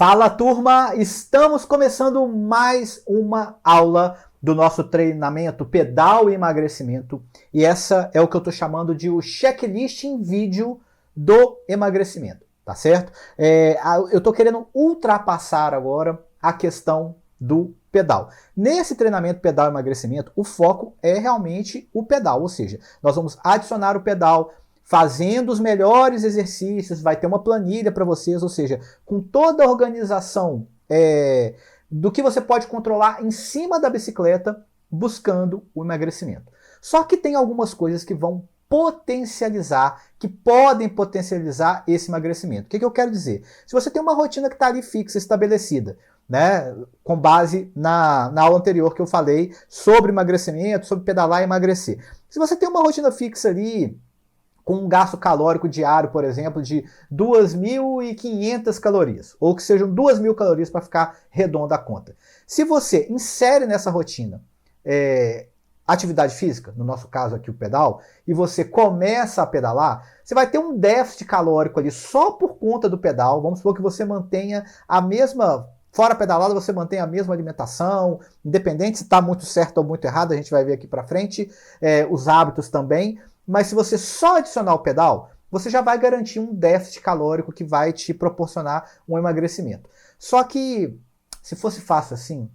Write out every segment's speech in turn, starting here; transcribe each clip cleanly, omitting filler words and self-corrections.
Fala, turma! Estamos começando mais uma aula do nosso treinamento Pedal e Emagrecimento. E essa é o que eu estou chamando de o checklist em vídeo do emagrecimento, tá certo? Eu estou querendo ultrapassar agora a questão do pedal. Nesse treinamento Pedal e Emagrecimento, o foco é realmente o pedal, ou seja, nós vamos adicionar o pedal, fazendo os melhores exercícios, vai ter uma planilha para vocês, ou seja, com toda a organização do que você pode controlar em cima da bicicleta, buscando o emagrecimento. Só que tem algumas coisas que vão potencializar, que podem potencializar esse emagrecimento. O que eu quero dizer? Se você tem uma rotina que está ali fixa, estabelecida, né, com base na aula anterior que eu falei sobre emagrecimento, sobre pedalar e emagrecer. Se você tem uma rotina fixa ali, com um gasto calórico diário, por exemplo, de 2.500 calorias, ou que sejam 2.000 calorias para ficar redonda a conta. Se você insere nessa rotina atividade física, no nosso caso aqui o pedal, e você começa a pedalar, você vai ter um déficit calórico ali só por conta do pedal. Vamos supor que você mantenha a mesma, fora pedalada, você mantém a mesma alimentação, independente se está muito certo ou muito errado, a gente vai ver aqui para frente, os hábitos também. Mas se você só adicionar o pedal, você já vai garantir um déficit calórico que vai te proporcionar um emagrecimento. Só que, se fosse fácil assim,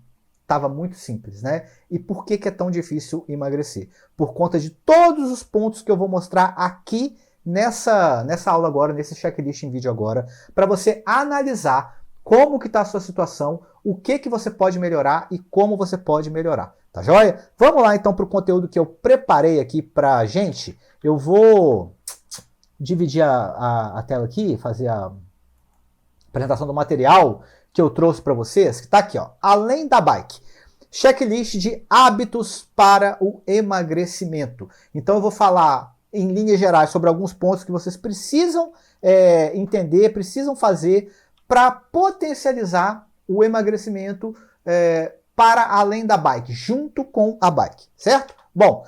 estava muito simples, né? E por que é tão difícil emagrecer? Por conta de todos os pontos que eu vou mostrar aqui nessa aula agora, nesse checklist em vídeo agora, para você analisar como que está a sua situação, o que você pode melhorar e como você pode melhorar. Tá joia? Vamos lá então para o conteúdo que eu preparei aqui para a gente. Eu vou dividir a tela aqui, fazer a apresentação do material que eu trouxe para vocês, que está aqui, ó, além da bike. Checklist de hábitos para o emagrecimento. Então eu vou falar em linhas gerais sobre alguns pontos que vocês precisam entender, precisam fazer para potencializar o emagrecimento para além da bike, junto com a bike, certo? Bom,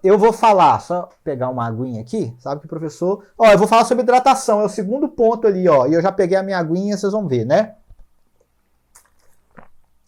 eu vou falar, só pegar uma aguinha aqui, sabe que o professor... eu vou falar sobre hidratação, é o segundo ponto ali, ó, e eu já peguei a minha aguinha, vocês vão ver, né?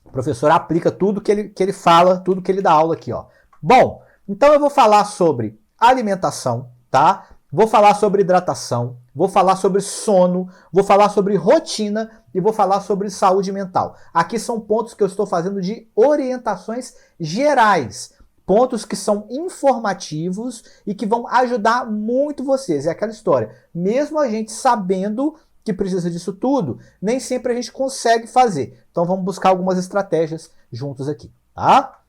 O professor aplica tudo que ele fala, tudo que ele dá aula aqui, ó. Bom, então eu vou falar sobre alimentação, tá? Vou falar sobre hidratação, vou falar sobre sono, vou falar sobre rotina e vou falar sobre saúde mental. Aqui são pontos que eu estou fazendo de orientações gerais, pontos que são informativos e que vão ajudar muito vocês. É aquela história, mesmo a gente sabendo que precisa disso tudo, nem sempre a gente consegue fazer. Então vamos buscar algumas estratégias juntos aqui, tá?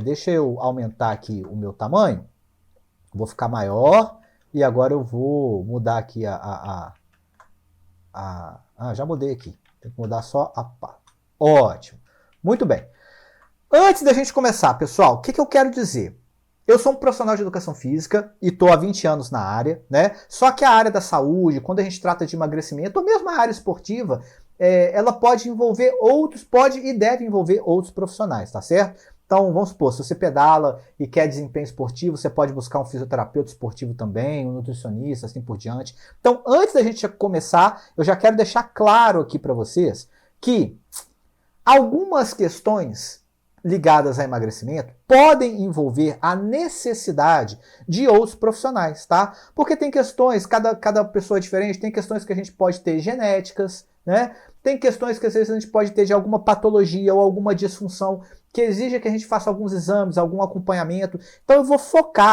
Deixa eu aumentar aqui o meu tamanho, vou ficar maior. E agora eu vou mudar aqui já mudei aqui. Tem que mudar só a pá. Ótimo. Muito bem. Antes da gente começar, pessoal, o que eu quero dizer? Eu sou um profissional de educação física e estou há 20 anos na área, né? Só que a área da saúde, quando a gente trata de emagrecimento, ou mesmo a área esportiva, ela pode envolver pode e deve envolver outros profissionais, tá certo? Então, vamos supor, se você pedala e quer desempenho esportivo, você pode buscar um fisioterapeuta esportivo também, um nutricionista, assim por diante. Então, antes da gente começar, eu já quero deixar claro aqui para vocês que algumas questões ligadas a emagrecimento podem envolver a necessidade de outros profissionais, tá? Porque tem questões, cada pessoa é diferente, tem questões que a gente pode ter genéticas, né? Tem questões que às vezes a gente pode ter de alguma patologia ou alguma disfunção que exige que a gente faça alguns exames, algum acompanhamento. Então eu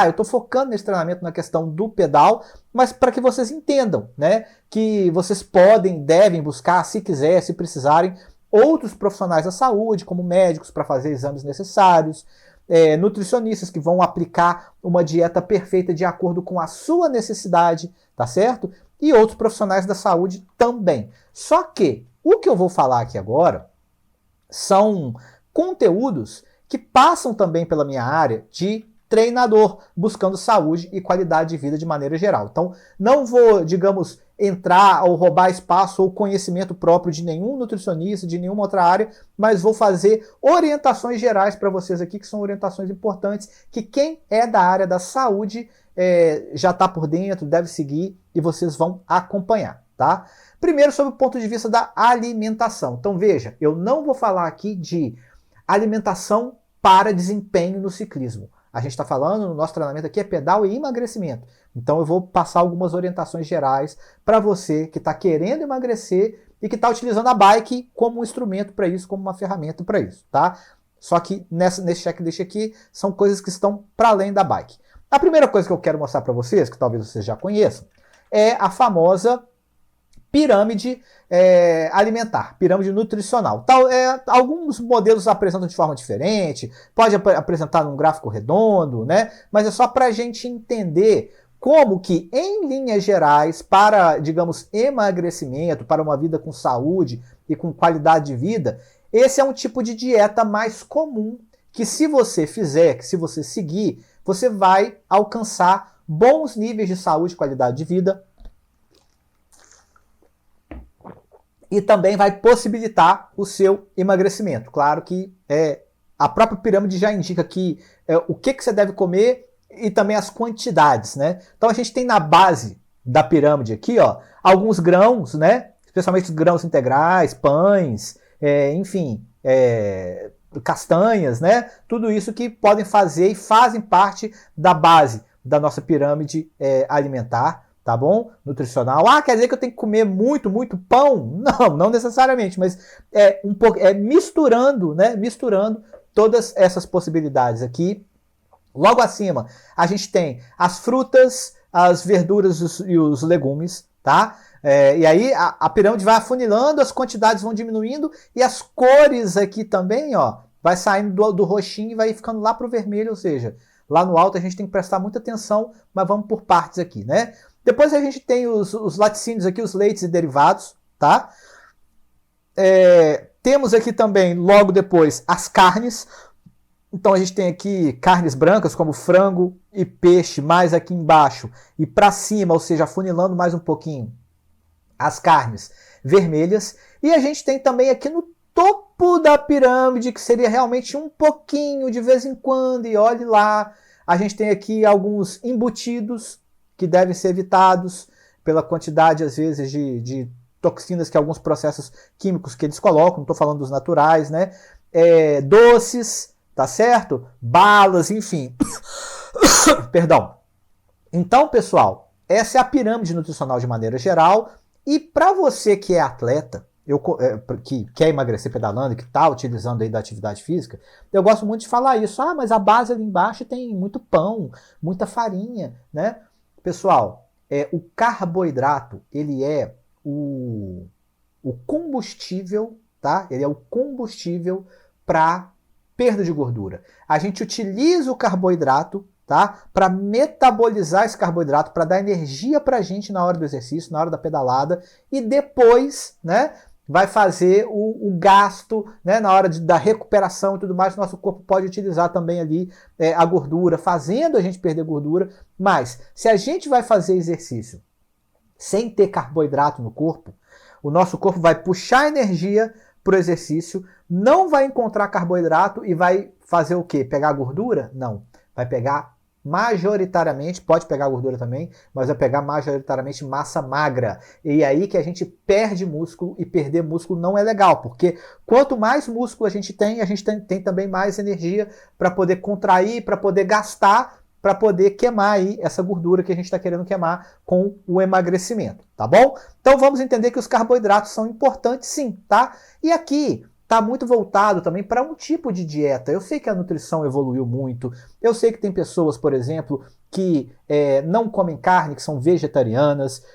estou focando nesse treinamento na questão do pedal, mas para que vocês entendam, né, que vocês devem buscar, se quiser, se precisarem, outros profissionais da saúde, como médicos para fazer exames necessários, nutricionistas que vão aplicar uma dieta perfeita de acordo com a sua necessidade, tá certo? E outros profissionais da saúde também. Só que o que eu vou falar aqui agora são conteúdos que passam também pela minha área de treinador, buscando saúde e qualidade de vida de maneira geral. Então, não vou, digamos, entrar ou roubar espaço ou conhecimento próprio de nenhum nutricionista, de nenhuma outra área, mas vou fazer orientações gerais para vocês aqui, que são orientações importantes, que quem é da área da saúde já está por dentro, deve seguir e vocês vão acompanhar, tá? Primeiro, sobre o ponto de vista da alimentação. Então veja, eu não vou falar aqui de alimentação para desempenho no ciclismo. A gente está falando, no nosso treinamento aqui, é pedal e emagrecimento. Então eu vou passar algumas orientações gerais para você que está querendo emagrecer e que está utilizando a bike como um instrumento para isso, como uma ferramenta para isso, tá? Só que nesse checklist aqui são coisas que estão para além da bike. A primeira coisa que eu quero mostrar para vocês, que talvez vocês já conheçam, é a famosa pirâmide alimentar, pirâmide nutricional. Alguns modelos apresentam de forma diferente, pode apresentar num gráfico redondo, né? Mas é só para a gente entender como que, em linhas gerais, para, digamos, emagrecimento, para uma vida com saúde e com qualidade de vida, esse é um tipo de dieta mais comum que, se você fizer, que se você seguir, você vai alcançar bons níveis de saúde e qualidade de vida e também vai possibilitar o seu emagrecimento. Claro que a própria pirâmide já indica que o que você deve comer e também as quantidades, né? Então a gente tem na base da pirâmide aqui, ó, alguns grãos, né? Especialmente os grãos integrais, pães, enfim, castanhas, né? Tudo isso que podem fazer e fazem parte da base da nossa pirâmide alimentar, tá bom? Nutricional. Ah, quer dizer que eu tenho que comer muito, muito pão? Não necessariamente, mas misturando, né? Misturando todas essas possibilidades aqui. Logo acima, a gente tem as frutas, as verduras e os legumes, tá? E aí a pirâmide vai afunilando, as quantidades vão diminuindo e as cores aqui também, ó, vai saindo do roxinho e vai ficando lá para o vermelho, ou seja, lá no alto a gente tem que prestar muita atenção, mas vamos por partes aqui, né? Depois a gente tem os laticínios aqui, os leites e derivados, tá? Temos aqui também, logo depois, as carnes. Então a gente tem aqui carnes brancas como frango e peixe, mais aqui embaixo e para cima, ou seja, afunilando mais um pouquinho, as carnes vermelhas. E a gente tem também aqui no topo da pirâmide, que seria realmente um pouquinho de vez em quando, e olhe lá, a gente tem aqui alguns embutidos que devem ser evitados pela quantidade, às vezes, de toxinas que alguns processos químicos que eles colocam, não estou falando dos naturais, né? Doces, tá certo? Balas, enfim. Perdão. Então, pessoal, essa é a pirâmide nutricional de maneira geral. E para você que é atleta, que quer emagrecer pedalando, que está utilizando aí da atividade física, eu gosto muito de falar isso. Ah, mas a base ali embaixo tem muito pão, muita farinha, né? Pessoal, o carboidrato, ele é o combustível, tá? Ele é o combustível para perda de gordura. A gente utiliza o carboidrato, tá? Para metabolizar esse carboidrato, para dar energia para a gente na hora do exercício, na hora da pedalada, e depois, né, vai fazer o gasto, né, na hora da recuperação e tudo mais. Nosso corpo pode utilizar também ali a gordura, fazendo a gente perder gordura. Mas se a gente vai fazer exercício sem ter carboidrato no corpo, o nosso corpo vai puxar energia para o exercício, não vai encontrar carboidrato e vai fazer o quê? Pegar gordura? Não. Vai pegar majoritariamente, pode pegar gordura também, mas vai pegar majoritariamente massa magra. E aí que a gente perde músculo, e perder músculo não é legal, porque quanto mais músculo a gente tem também mais energia para poder contrair, para poder gastar, para poder queimar aí essa gordura que a gente está querendo queimar com o emagrecimento, tá bom? Então vamos entender que os carboidratos são importantes sim, tá? E aqui está muito voltado também para um tipo de dieta. Eu sei que a nutrição evoluiu muito, eu sei que tem pessoas, por exemplo, que não comem carne, que são vegetarianas,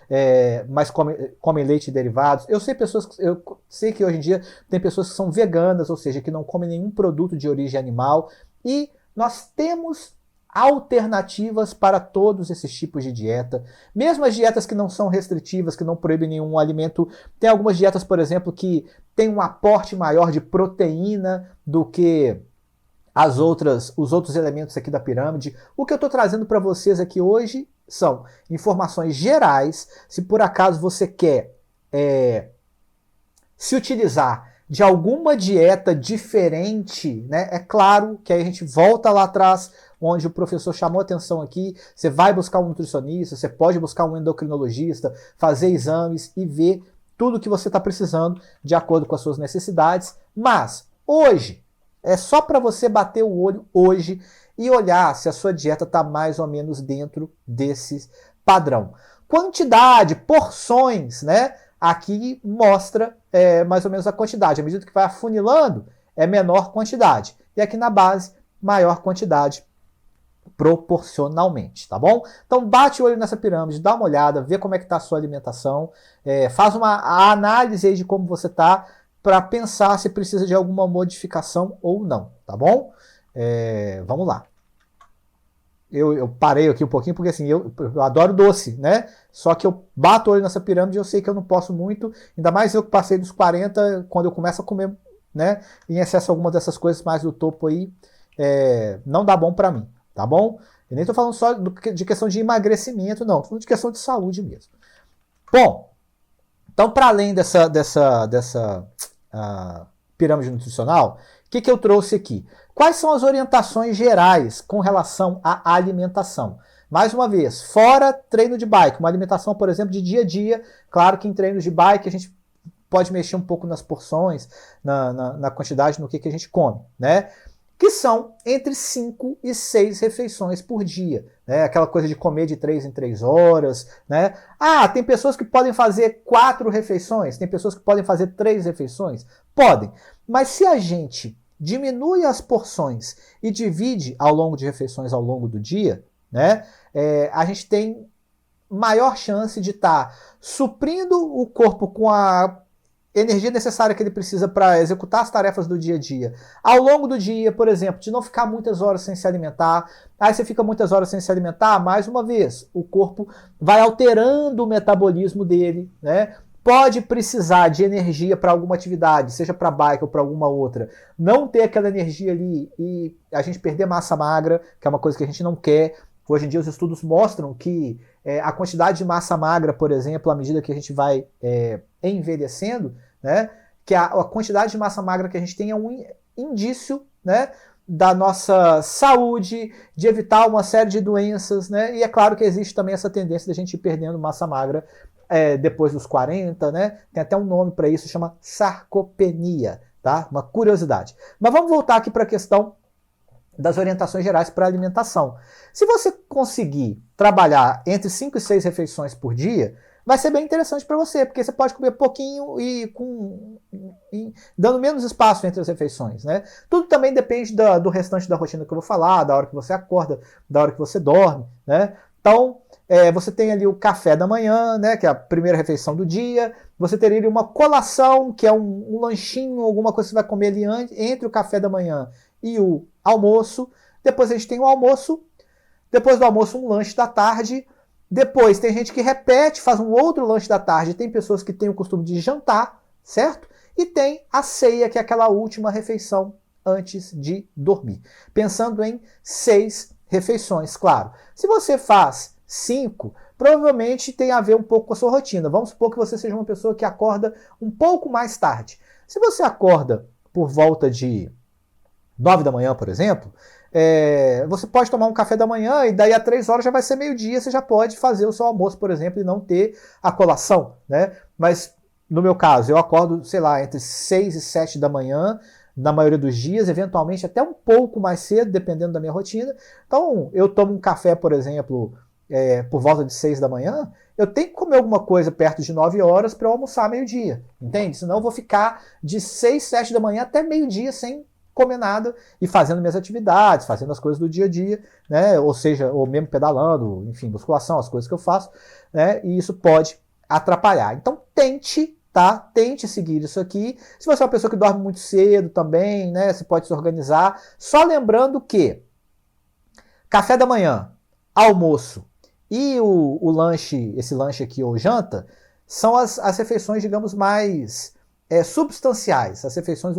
mas comem leite e derivados. Eu sei que hoje em dia tem pessoas que são veganas, ou seja, que não comem nenhum produto de origem animal, e nós temos alternativas para todos esses tipos de dieta. Mesmo as dietas que não são restritivas, que não proíbem nenhum alimento, tem algumas dietas, por exemplo, que tem um aporte maior de proteína do que os outros elementos aqui da pirâmide. O que eu estou trazendo para vocês aqui hoje são informações gerais. Se por acaso você quer se utilizar de alguma dieta diferente, né? É claro que aí a gente volta lá atrás, onde o professor chamou atenção aqui. Você vai buscar um nutricionista, você pode buscar um endocrinologista, fazer exames e ver tudo que você está precisando de acordo com as suas necessidades. Mas hoje é só para você bater o olho hoje e olhar se a sua dieta está mais ou menos dentro desse padrão. Quantidade, porções, né? Aqui mostra mais ou menos a quantidade. À medida que vai afunilando, é menor quantidade. E aqui na base, maior quantidade proporcionalmente, tá bom? Então bate o olho nessa pirâmide, dá uma olhada, vê como é que está a sua alimentação, faz uma análise aí de como você está, para pensar se precisa de alguma modificação ou não, tá bom? Vamos lá. Eu parei aqui um pouquinho porque assim, eu adoro doce, né? Só que eu bato o olho nessa pirâmide e eu sei que eu não posso muito, ainda mais eu que passei dos 40, quando eu começo a comer, né, em excesso alguma dessas coisas mais do topo aí, não dá bom para mim, tá bom? Eu nem tô falando só de questão de emagrecimento, não, tô falando de questão de saúde mesmo. Bom, então para além dessa pirâmide nutricional, o que eu trouxe aqui? Quais são as orientações gerais com relação à alimentação? Mais uma vez, fora treino de bike, uma alimentação, por exemplo, de dia a dia. Claro que em treinos de bike a gente pode mexer um pouco nas porções, na quantidade, no que a gente come, né? Que são entre 5 e 6 refeições por dia, né? Aquela coisa de comer de 3 em 3 horas, né? Tem pessoas que podem fazer 4 refeições, tem pessoas que podem fazer 3 refeições? Podem, mas se a gente diminui as porções e divide ao longo de refeições ao longo do dia, né? A gente tem maior chance de estar suprindo o corpo com a energia necessária que ele precisa para executar as tarefas do dia a dia. Ao longo do dia, por exemplo, de não ficar muitas horas sem se alimentar. Aí você fica muitas horas sem se alimentar, mais uma vez, o corpo vai alterando o metabolismo dele, né? Pode precisar de energia para alguma atividade, seja para bike ou para alguma outra. Não ter aquela energia ali e a gente perder massa magra, que é uma coisa que a gente não quer. Hoje em dia os estudos mostram que a quantidade de massa magra, por exemplo, à medida que a gente vai envelhecendo, né, que a quantidade de massa magra que a gente tem é um indício, né, da nossa saúde, de evitar uma série de doenças, né, e é claro que existe também essa tendência da gente ir perdendo massa magra depois dos 40, né, tem até um nome para isso, chama sarcopenia, tá? Uma curiosidade. Mas vamos voltar aqui para a questão das orientações gerais para a alimentação. Se você conseguir trabalhar entre 5 e 6 refeições por dia, vai ser bem interessante para você, porque você pode comer pouquinho e dando menos espaço entre as refeições, né? Tudo também depende do restante da rotina que eu vou falar, da hora que você acorda, da hora que você dorme, né? Então, você tem ali o café da manhã, né, que é a primeira refeição do dia. Você teria ali uma colação, que é um lanchinho, alguma coisa que você vai comer ali entre o café da manhã e o almoço. Depois a gente tem o almoço. Depois do almoço, um lanche da tarde. Depois tem gente que repete, faz um outro lanche da tarde. Tem pessoas que têm o costume de jantar, certo? E tem a ceia, que é aquela última refeição antes de dormir. Pensando em 6 refeições, claro. Se você faz 5, provavelmente tem a ver um pouco com a sua rotina. Vamos supor que você seja uma pessoa que acorda um pouco mais tarde. Se você acorda por volta de 9 da manhã, por exemplo, você pode tomar um café da manhã e daí a 3 horas já vai ser meio-dia, você já pode fazer o seu almoço, por exemplo, e não ter a colação, né? Mas no meu caso, eu acordo, sei lá, entre 6 e 7 da manhã, na maioria dos dias, eventualmente até um pouco mais cedo, dependendo da minha rotina. Então, eu tomo um café, por exemplo, por volta de 6 da manhã, eu tenho que comer alguma coisa perto de 9 horas para eu almoçar meio-dia, entende? Senão eu vou ficar de 6, 7 da manhã até meio-dia sem comer nada e fazendo minhas atividades, fazendo as coisas do dia a dia, né? Ou seja, ou mesmo pedalando, enfim, musculação, as coisas que eu faço, né? E isso pode atrapalhar. Então tente, tá? Tente seguir isso aqui. Se você é uma pessoa que dorme muito cedo também, né? Você pode se organizar. Só lembrando que café da manhã, almoço e o lanche, esse lanche aqui ou janta, são as refeições, digamos, mais substanciais, as refeições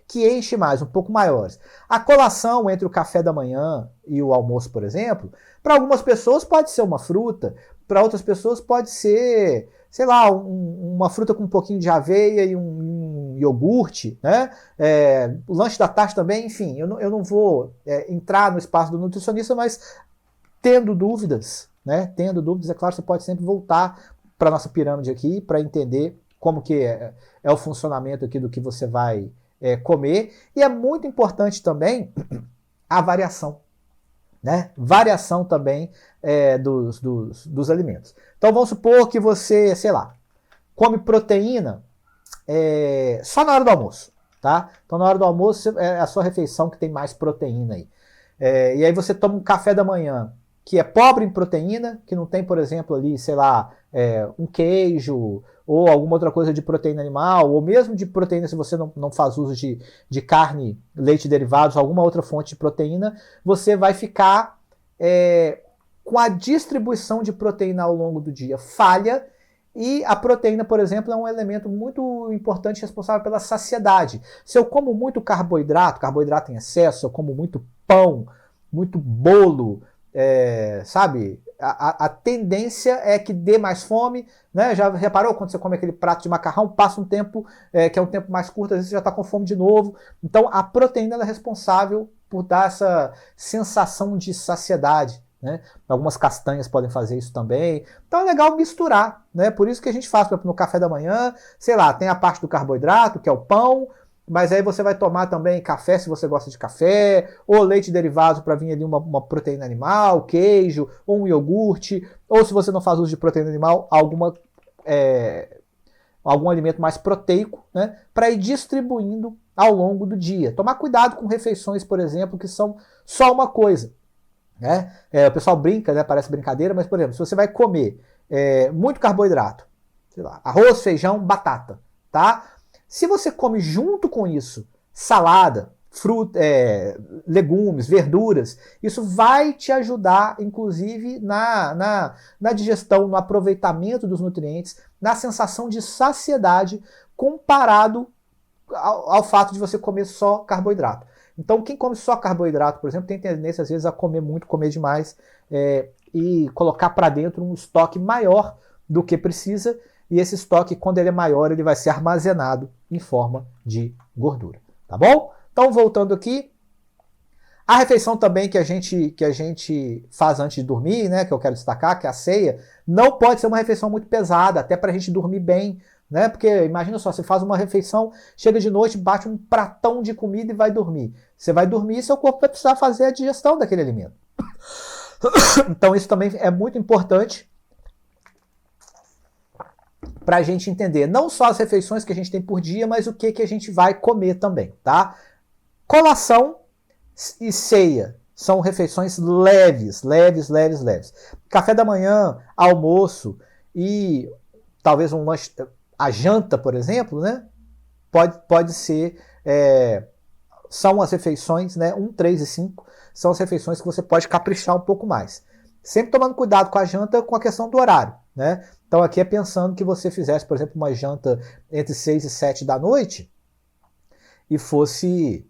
que enchem mais, um pouco maiores. A colação entre o café da manhã e o almoço, por exemplo, para algumas pessoas pode ser uma fruta, para outras pessoas pode ser, sei lá, uma fruta com um pouquinho de aveia e um iogurte, né? O lanche da tarde também, enfim, eu não vou entrar no espaço do nutricionista, mas tendo dúvidas, né? Tendo dúvidas, é claro, você pode sempre voltar para a nossa pirâmide aqui para entender como que é o funcionamento aqui do que você vai comer. E é muito importante também a variação, né? Variação também dos alimentos. Então vamos supor que você, sei lá, come proteína só na hora do almoço, tá? Então na hora do almoço é a sua refeição que tem mais proteína aí. E aí você toma um café da manhã que é pobre em proteína, que não tem, por exemplo, ali, sei lá, um queijo ou alguma outra coisa de proteína animal, ou mesmo de proteína se você não faz uso de carne, leite derivados, alguma outra fonte de proteína, você vai ficar com a distribuição de proteína ao longo do dia falha. E a proteína, por exemplo, é um elemento muito importante responsável pela saciedade. Se eu como muito carboidrato em excesso, se eu como muito pão, muito bolo, sabe? A tendência é que dê mais fome, né? Já reparou quando você come aquele prato de macarrão, passa um tempo que é um tempo mais curto, às vezes você já está com fome de novo. Então a proteína é responsável por dar essa sensação de saciedade, né? Algumas castanhas podem fazer isso também. Então é legal misturar, né? Por isso que a gente faz, por exemplo, no café da manhã, sei lá, tem a parte do carboidrato, que é o pão, mas aí você vai tomar também café se você gosta de café, ou leite derivado para vir ali uma proteína animal, queijo, ou um iogurte, ou se você não faz uso de proteína animal, algum alimento mais proteico, né? Para ir distribuindo ao longo do dia. Tomar cuidado com refeições, por exemplo, que são só uma coisa, né? O pessoal brinca, né? Parece brincadeira, mas, por exemplo, se você vai comer muito carboidrato, sei lá, arroz, feijão, batata, tá? Se você come junto com isso salada, fruta, legumes, verduras, isso vai te ajudar, inclusive, na digestão, no aproveitamento dos nutrientes, na sensação de saciedade, comparado ao fato de você comer só carboidrato. Então, quem come só carboidrato, por exemplo, tem tendência, às vezes, a comer muito, comer demais, e colocar para dentro um estoque maior do que precisa, e esse estoque, quando ele é maior, ele vai ser armazenado em forma de gordura, tá bom? Então, voltando aqui, a refeição também que a gente faz antes de dormir, né, que eu quero destacar, que é a ceia, não pode ser uma refeição muito pesada, até para a gente dormir bem, né? Porque imagina só, você faz uma refeição, chega de noite, bate um pratão de comida e vai dormir. Você vai dormir e seu corpo vai precisar fazer a digestão daquele alimento. Então isso também é muito importante para a gente entender não só as refeições que a gente tem por dia, mas o que a gente vai comer também, tá? Colação e ceia são refeições leves. Café da manhã, almoço e talvez um lanche, a janta, por exemplo, né? Pode ser, são as refeições, né? 1, 3 e 5 são as refeições que você pode caprichar um pouco mais. Sempre tomando cuidado com a janta, com a questão do horário, né? Então aqui é pensando que você fizesse, por exemplo, uma janta entre 6 e 7 da noite e fosse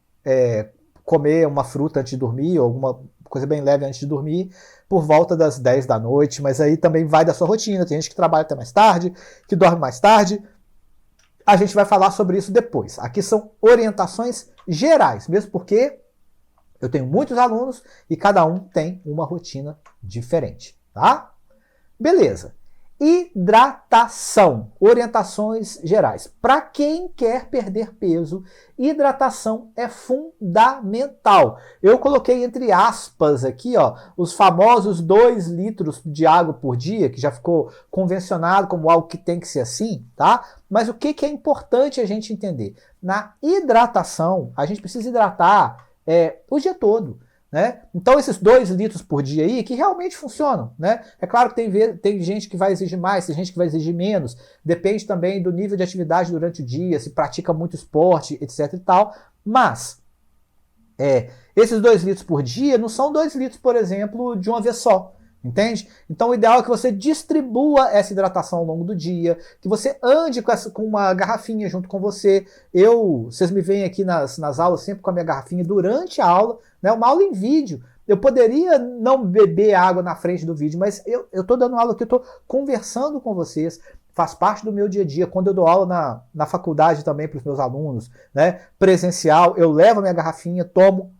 comer uma fruta antes de dormir, ou alguma coisa bem leve antes de dormir, por volta das 10 da noite, mas aí também vai da sua rotina. Tem gente que trabalha até mais tarde, que dorme mais tarde. A gente vai falar sobre isso depois. Aqui são orientações gerais, mesmo porque eu tenho muitos alunos e cada um tem uma rotina diferente, tá? Beleza. Hidratação, orientações gerais. Para quem quer perder peso, hidratação é fundamental. Eu coloquei entre aspas aqui, ó, os famosos 2 litros de água por dia, que já ficou convencionado como algo que tem que ser assim, tá? Mas o que é importante a gente entender? Na hidratação, a gente precisa hidratar o dia todo, né? Então esses 2 litros por dia aí, que realmente funcionam, né? É claro que tem gente que vai exigir mais, tem gente que vai exigir menos, depende também do nível de atividade durante o dia, se pratica muito esporte, etc e tal, mas esses 2 litros por dia não são 2 litros, por exemplo, de uma vez só, entende? Então o ideal é que você distribua essa hidratação ao longo do dia, que você ande com uma garrafinha junto com você. Vocês me veem aqui nas aulas sempre com a minha garrafinha durante a aula, né? Uma aula em vídeo. Eu poderia não beber água na frente do vídeo, mas eu estou dando aula aqui, eu estou conversando com vocês, faz parte do meu dia a dia. Quando eu dou aula na faculdade também para os meus alunos, né? Presencial, eu levo a minha garrafinha, tomo.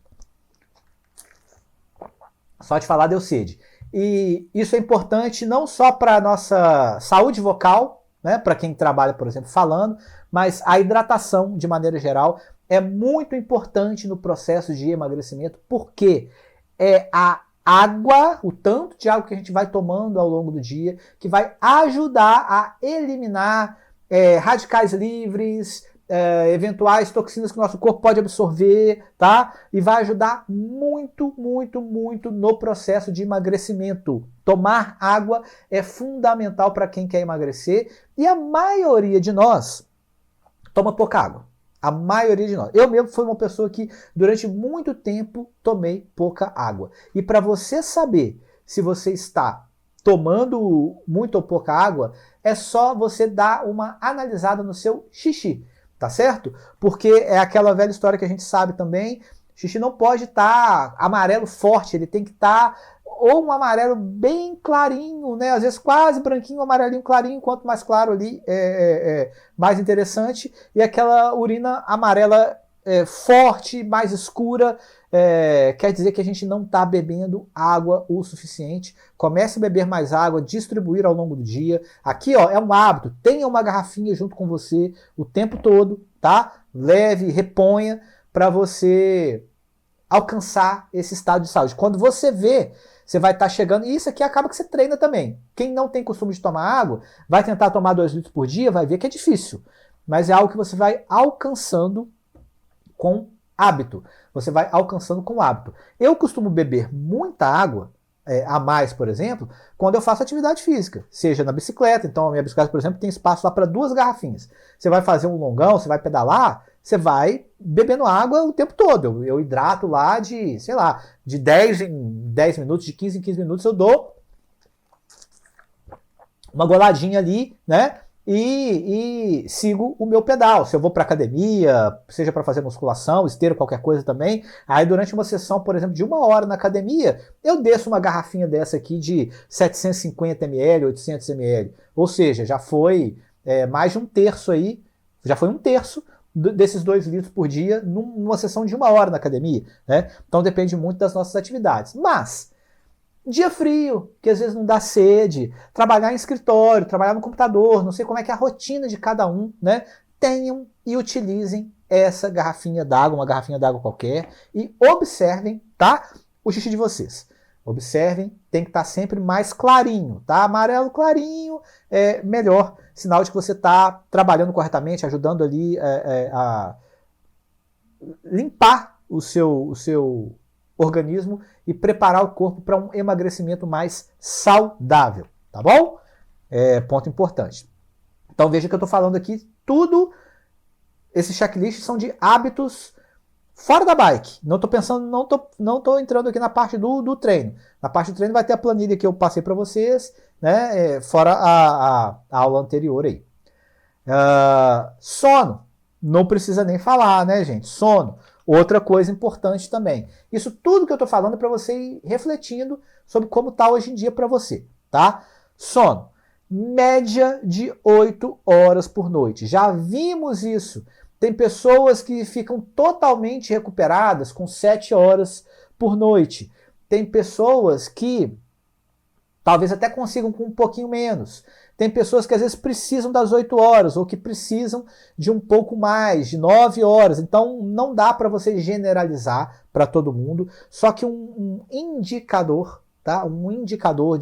Só de falar deu sede. E isso é importante não só para a nossa saúde vocal, né, para quem trabalha, por exemplo, falando, mas a hidratação, de maneira geral, é muito importante no processo de emagrecimento, porque é a água, o tanto de água que a gente vai tomando ao longo do dia, que vai ajudar a eliminar radicais livres, eventuais toxinas que o nosso corpo pode absorver, tá? E vai ajudar muito, muito, muito no processo de emagrecimento. Tomar água é fundamental para quem quer emagrecer e a maioria de nós toma pouca água. A maioria de nós. Eu mesmo fui uma pessoa que durante muito tempo tomei pouca água. E para você saber se você está tomando muito ou pouca água, é só você dar uma analisada no seu xixi. Tá certo? Porque é aquela velha história que a gente sabe também, xixi não pode estar amarelo forte, ele tem que estar ou um amarelo bem clarinho, né? Às vezes quase branquinho, amarelinho clarinho, quanto mais claro ali mais interessante, e aquela urina amarela forte, mais escura, quer dizer que a gente não está bebendo água o suficiente. Comece a beber mais água, distribuir ao longo do dia. Aqui, ó, é um hábito. Tenha uma garrafinha junto com você o tempo todo, tá? Leve, reponha para você alcançar esse estado de saúde. Quando você vê, você vai estar chegando, e isso aqui acaba que você treina também. Quem não tem costume de tomar água, vai tentar tomar 2 litros por dia, vai ver que é difícil. Mas é algo que você vai alcançando com hábito. Você vai alcançando com hábito. Eu costumo beber muita água, a mais, por exemplo, quando eu faço atividade física, seja na bicicleta. Então, a minha bicicleta, por exemplo, tem espaço lá para 2 garrafinhas. Você vai fazer um longão, você vai pedalar, você vai bebendo água o tempo todo. Eu hidrato lá de, sei lá, de 10 em 10 minutos, de 15 em 15 minutos, eu dou uma goladinha ali, né? E sigo o meu pedal. Se eu vou para academia, seja para fazer musculação, esteira, qualquer coisa também, aí durante uma sessão, por exemplo, de 1 hora na academia, eu desço uma garrafinha dessa aqui de 750 ml, 800 ml. Ou seja, já foi mais de 1/3 aí, já foi 1/3 desses 2 litros por dia numa sessão de 1 hora na academia, né? Então depende muito das nossas atividades. Mas dia frio, que às vezes não dá sede, trabalhar em escritório, trabalhar no computador, não sei como é que é a rotina de cada um, né? Tenham e utilizem essa garrafinha d'água, uma garrafinha d'água qualquer, e observem, tá? O xixi de vocês. Observem, tem que estar sempre mais clarinho, tá? Amarelo clarinho é melhor, sinal de que você está trabalhando corretamente, ajudando ali a limpar o seu organismo e preparar o corpo para um emagrecimento mais saudável, tá bom? Ponto importante. Então veja que eu estou falando aqui, tudo, esses checklists são de hábitos fora da bike. Não estou pensando, não tô entrando aqui na parte do treino. Na parte do treino vai ter a planilha que eu passei para vocês, né? Fora a aula anterior aí. Sono, não precisa nem falar, né, gente? Sono. Outra coisa importante também. Isso tudo que eu estou falando é para você ir refletindo sobre como está hoje em dia para você, tá? Sono. Média de 8 horas por noite. Já vimos isso. Tem pessoas que ficam totalmente recuperadas com 7 horas por noite. Tem pessoas que talvez até consigam com um pouquinho menos. Tem pessoas que às vezes precisam das 8 horas ou que precisam de um pouco mais, de 9 horas. Então não dá para você generalizar para todo mundo. Só que um indicador, tá? Um indicador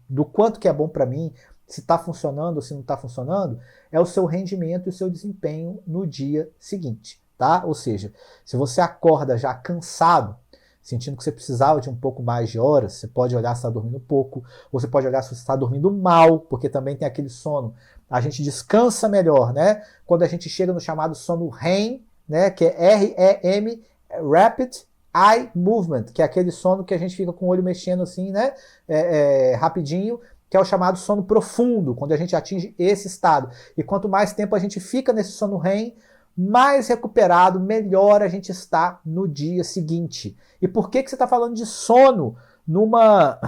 do quanto que é bom para mim, se está funcionando ou se não está funcionando, é o seu rendimento e o seu desempenho no dia seguinte, tá? Ou seja, se você acorda já cansado, sentindo que você precisava de um pouco mais de horas, você pode olhar se está dormindo pouco, ou você pode olhar se você está dormindo mal, porque também tem aquele sono. A gente descansa melhor, né? Quando a gente chega no chamado sono REM, né? Que é REM, Rapid Eye Movement, que é aquele sono que a gente fica com o olho mexendo assim, né? Rapidinho, que é o chamado sono profundo, quando a gente atinge esse estado. E quanto mais tempo a gente fica nesse sono REM, mais recuperado, melhor a gente está no dia seguinte. E por que você está falando de sono numa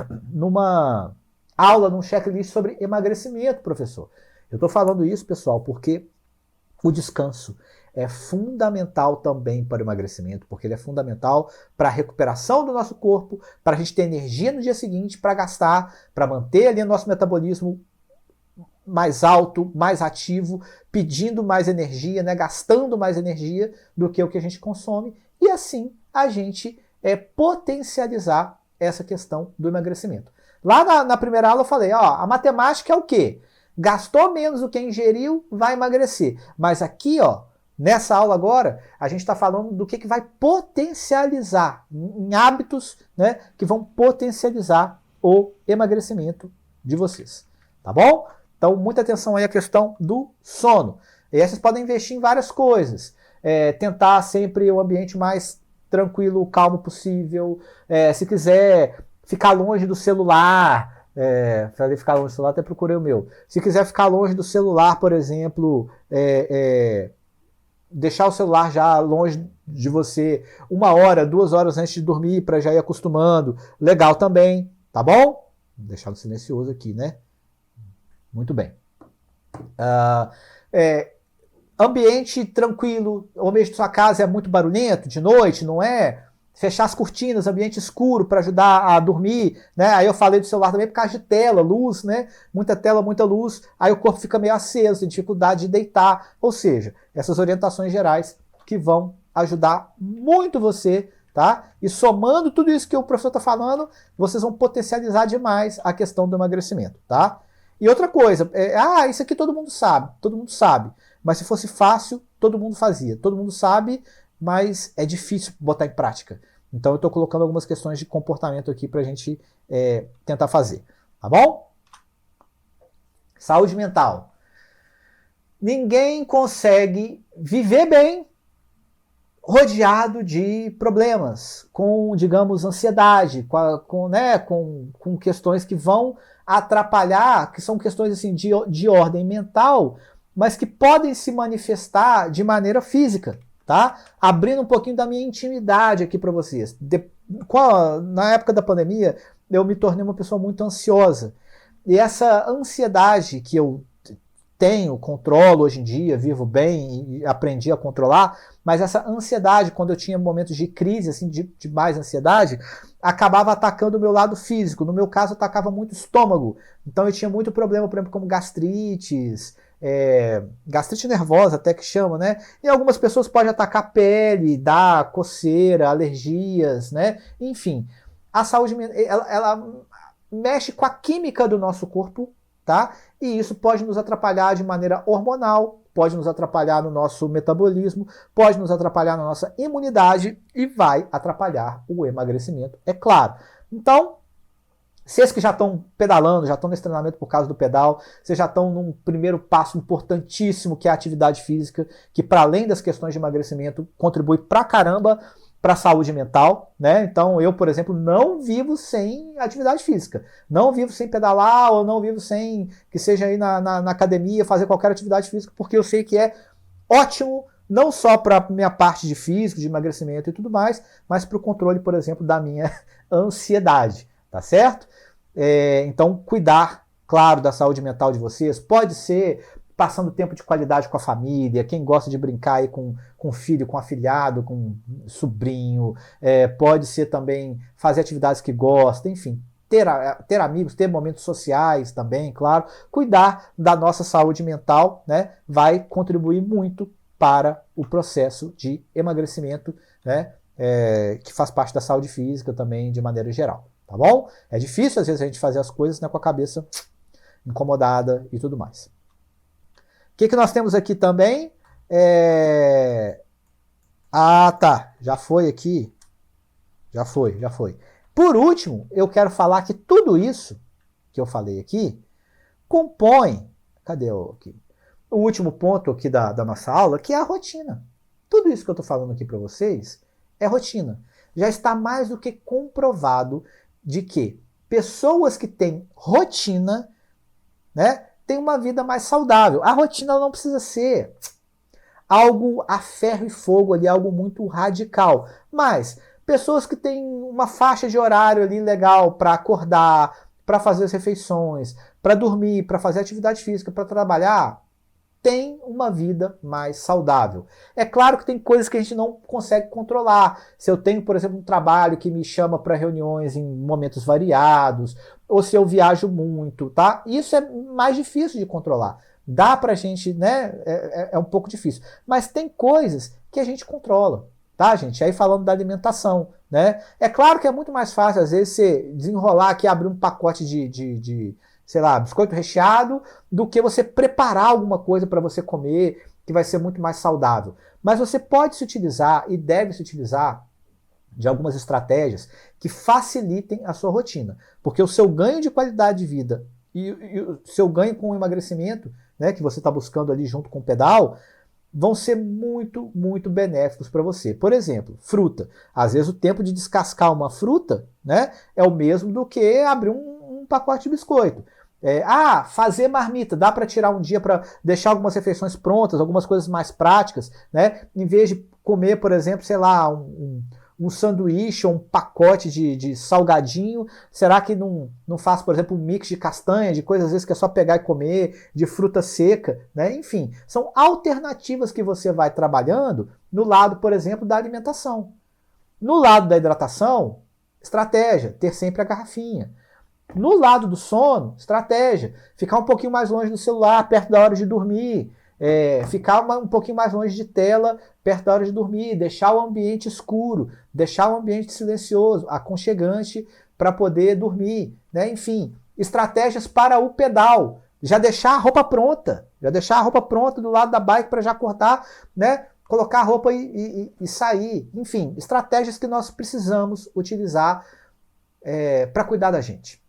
aula, num checklist sobre emagrecimento, professor? Eu estou falando isso, pessoal, porque o descanso é fundamental também para o emagrecimento, porque ele é fundamental para a recuperação do nosso corpo, para a gente ter energia no dia seguinte, para gastar, para manter ali o nosso metabolismo mais alto, mais ativo, pedindo mais energia, né, gastando mais energia do que o que a gente consome, e assim a gente potencializar essa questão do emagrecimento. Lá na primeira aula eu falei, ó, a matemática é o quê? Gastou menos do que ingeriu, vai emagrecer. Mas aqui, ó, nessa aula agora, a gente está falando do que vai potencializar em hábitos, né, que vão potencializar o emagrecimento de vocês. Tá bom? Então, muita atenção aí à questão do sono. E aí vocês podem investir em várias coisas. Tentar sempre o ambiente mais tranquilo, calmo possível. Se quiser ficar longe do celular, falei ficar longe do celular, até procurei o meu. Se quiser ficar longe do celular, por exemplo, deixar o celular já longe de você 1 hora, 2 horas antes de dormir, para já ir acostumando. Legal também, tá bom? Vou deixar no silencioso aqui, né? Muito bem. Ambiente tranquilo, o ambiente de sua casa é muito barulhento de noite, não é? Fechar as cortinas, ambiente escuro para ajudar a dormir, né? Aí eu falei do celular também por causa de tela, luz, né? Muita tela, muita luz, aí o corpo fica meio aceso, tem dificuldade de deitar. Ou seja, essas orientações gerais que vão ajudar muito você, tá? E somando tudo isso que o professor está falando, vocês vão potencializar demais a questão do emagrecimento, tá? E outra coisa, isso aqui todo mundo sabe. Mas se fosse fácil, todo mundo fazia. Todo mundo sabe, mas é difícil botar em prática. Então eu estou colocando algumas questões de comportamento aqui para a gente tentar fazer. Tá bom? Saúde mental. Ninguém consegue viver bem rodeado de problemas, com, digamos, ansiedade, com questões que vão atrapalhar, que são questões assim, de ordem mental, mas que podem se manifestar de maneira física, tá? Abrindo um pouquinho da minha intimidade aqui para vocês. Na época da pandemia, eu me tornei uma pessoa muito ansiosa. E essa ansiedade que eu tenho, controlo hoje em dia, vivo bem e aprendi a controlar, mas essa ansiedade, quando eu tinha momentos de crise, assim, de mais ansiedade, acabava atacando o meu lado físico. No meu caso, atacava muito o estômago. Então eu tinha muito problema, por exemplo, como gastrites, gastrite nervosa até que chama, né? E algumas pessoas pode atacar a pele, dar coceira, alergias, né? Enfim, a saúde ela mexe com a química do nosso corpo, tá? E isso pode nos atrapalhar de maneira hormonal, pode nos atrapalhar no nosso metabolismo, pode nos atrapalhar na nossa imunidade e vai atrapalhar o emagrecimento, é claro. Então, vocês que já estão pedalando, já estão nesse treinamento por causa do pedal, vocês já estão num primeiro passo importantíssimo, que é a atividade física, que para além das questões de emagrecimento, contribui pra caramba para a saúde mental, né? Então eu, por exemplo, não vivo sem atividade física. Não vivo sem pedalar, ou não vivo sem que seja aí na academia, fazer qualquer atividade física, porque eu sei que é ótimo, não só para minha parte de físico, de emagrecimento e tudo mais, mas para o controle, por exemplo, da minha ansiedade, tá certo? Então, cuidar, claro, da saúde mental de vocês, pode ser passando tempo de qualidade com a família, quem gosta de brincar aí com filho, com afilhado, com sobrinho, pode ser também fazer atividades que gosta, enfim, ter amigos, ter momentos sociais também, claro. Cuidar da nossa saúde mental, né, vai contribuir muito para o processo de emagrecimento, né, que faz parte da saúde física também de maneira geral, tá bom? É difícil às vezes a gente fazer as coisas, né, com a cabeça incomodada e tudo mais. O que nós temos aqui também? Tá. Já foi aqui. Já foi. Por último, eu quero falar que tudo isso que eu falei aqui compõe... Cadê aqui? O último ponto aqui da nossa aula, que é a rotina. Tudo isso que eu estou falando aqui para vocês é rotina. Já está mais do que comprovado de que pessoas que têm rotina, né, tem uma vida mais saudável. A rotina não precisa ser algo a ferro e fogo ali, algo muito radical. Mas pessoas que têm uma faixa de horário ali legal para acordar, para fazer as refeições, para dormir, para fazer atividade física, para trabalhar, tem uma vida mais saudável. É claro que tem coisas que a gente não consegue controlar. Se eu tenho, por exemplo, um trabalho que me chama para reuniões em momentos variados, ou se eu viajo muito, tá? Isso é mais difícil de controlar. Dá pra gente, né? É um pouco difícil. Mas tem coisas que a gente controla, tá, gente? Aí falando da alimentação, né? É claro que é muito mais fácil, às vezes, você desenrolar aqui, abrir um pacote de sei lá, biscoito recheado, do que você preparar alguma coisa para você comer, que vai ser muito mais saudável. Mas você pode se utilizar e deve se utilizar de algumas estratégias que facilitem a sua rotina. Porque o seu ganho de qualidade de vida e o seu ganho com o emagrecimento, né, que você está buscando ali junto com o pedal, vão ser muito, muito benéficos para você. Por exemplo, fruta. Às vezes o tempo de descascar uma fruta, né, é o mesmo do que abrir um pacote de biscoito. Fazer marmita, dá para tirar um dia para deixar algumas refeições prontas, algumas coisas mais práticas, né? Em vez de comer, por exemplo, sei lá, um sanduíche ou um pacote de salgadinho, será que não faz, por exemplo, um mix de castanha, de coisas às vezes que é só pegar e comer, de fruta seca, né? Enfim, são alternativas que você vai trabalhando no lado, por exemplo, da alimentação. No lado da hidratação, estratégia, ter sempre a garrafinha. No lado do sono, estratégia, ficar um pouquinho mais longe do celular, perto da hora de dormir, ficar um pouquinho mais longe de tela, perto da hora de dormir, deixar o ambiente escuro, deixar o ambiente silencioso, aconchegante para poder dormir, né? Enfim, estratégias para o pedal, já deixar a roupa pronta do lado da bike para já cortar, né? Colocar a roupa e sair, enfim, estratégias que nós precisamos utilizar para cuidar da gente.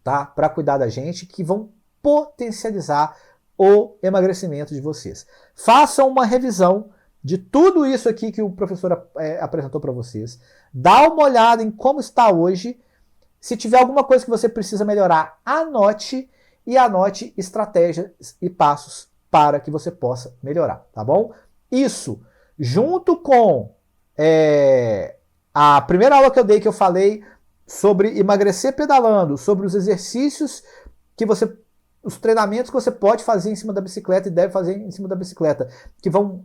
Tá? Para cuidar da gente, que vão potencializar o emagrecimento de vocês. Façam uma revisão de tudo isso aqui que o professor apresentou para vocês. Dá uma olhada em como está hoje. Se tiver alguma coisa que você precisa melhorar, anote e anote estratégias e passos para que você possa melhorar, tá bom? Isso, junto com a primeira aula que eu dei, que eu falei sobre emagrecer pedalando, sobre os exercícios que os treinamentos que você pode fazer em cima da bicicleta e deve fazer em cima da bicicleta, que vão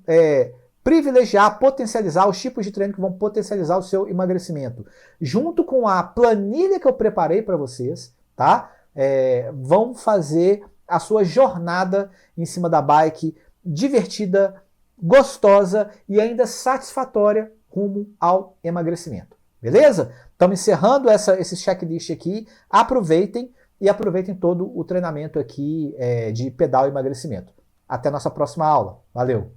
privilegiar, potencializar os tipos de treino que vão potencializar o seu emagrecimento. Junto com a planilha que eu preparei para vocês, tá? Vão fazer a sua jornada em cima da bike divertida, gostosa e ainda satisfatória rumo ao emagrecimento. Beleza? Estamos encerrando esse checklist aqui. Aproveitem todo o treinamento aqui de pedal e emagrecimento. Até a nossa próxima aula. Valeu!